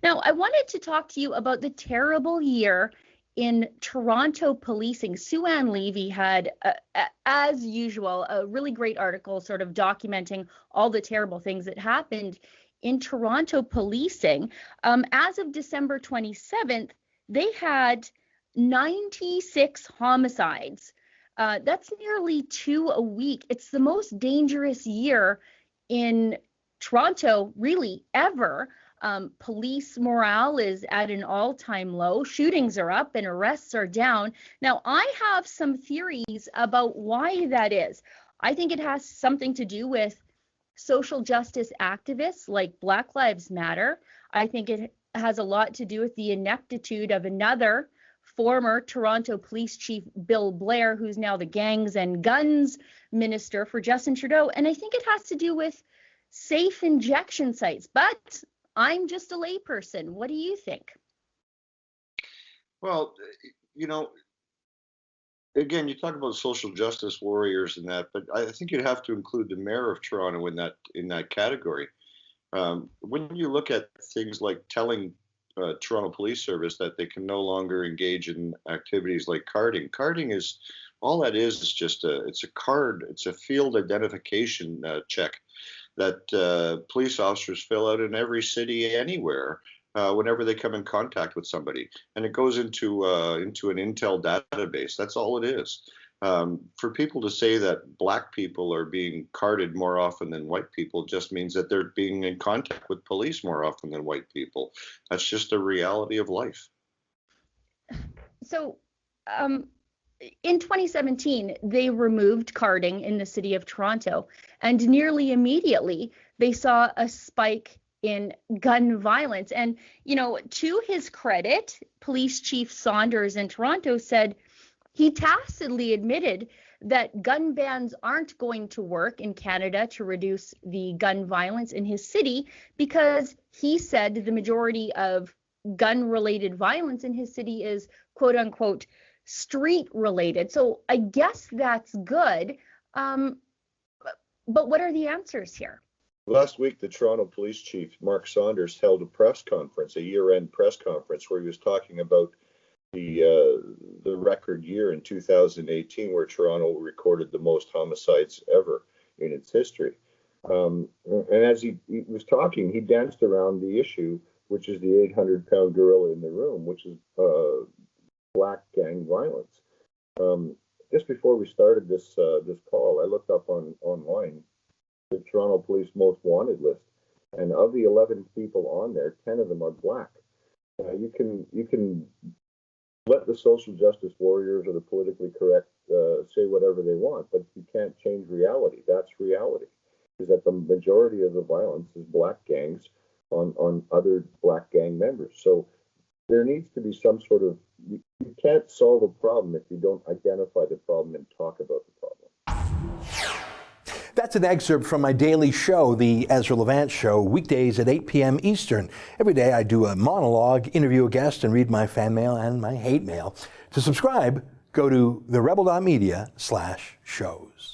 Now, I wanted to talk to you about the terrible year in Toronto policing. Sue Ann Levy had, as usual, a really great article sort of documenting all the terrible things that happened in Toronto policing. As of December 27th, they had 96 homicides. That's nearly 2 a week. It's the most dangerous year in Toronto, really, ever. Police morale is at an all-time low. Shootings are up and arrests are down. Now, I have some theories about why that is. I think it has something to do with social justice activists like Black Lives Matter. I think it has a lot to do with the ineptitude of another former Toronto Police Chief, Bill Blair, who's now the Gangs and Guns Minister for Justin Trudeau. And I think it has to do with safe injection sites. But I'm just a layperson. What do you think? Well, again, you talk about social justice warriors and that, but I think you'd have to include the mayor of Toronto in that category. When you look at things like telling Toronto Police Service that they can no longer engage in activities like carding. Carding is all that is just it's a card. It's a field identification check that police officers fill out in every city anywhere whenever they come in contact with somebody, and it goes into an intel database. That's all it is. For people to say that Black people are being carded more often than white people just means that they're being in contact with police more often than white people. That's just a reality of life. So in 2017, they removed carding in the city of Toronto, and nearly immediately they saw a spike in gun violence. And, to his credit, Police Chief Saunders in Toronto said he tacitly admitted that gun bans aren't going to work in Canada to reduce the gun violence in his city, because he said the majority of gun-related violence in his city is, quote unquote, street related. So I guess that's good. But what are the answers here? Last week, the Toronto Police Chief, Mark Saunders, held a press conference, a year-end press conference, where he was talking about the record year in 2018, where Toronto recorded the most homicides ever in its history. And as he was talking, he danced around the issue, which is the 800-pound gorilla in the room, which is Black gang violence. Just before we started this call, I looked up online the Toronto Police Most Wanted list, and of the 11 people on there, 10 of them are Black. You can let the social justice warriors or the politically correct say whatever they want, but you can't change reality. That's reality, is that the majority of the violence is Black gangs on other Black gang members. So there needs to be some sort of, you can't solve a problem if you don't identify the problem and talk about the problem. That's an excerpt from my daily show, The Ezra Levant Show, weekdays at 8 p.m. Eastern. Every day I do a monologue, interview a guest, and read my fan mail and my hate mail. To subscribe, go to therebel.media/shows.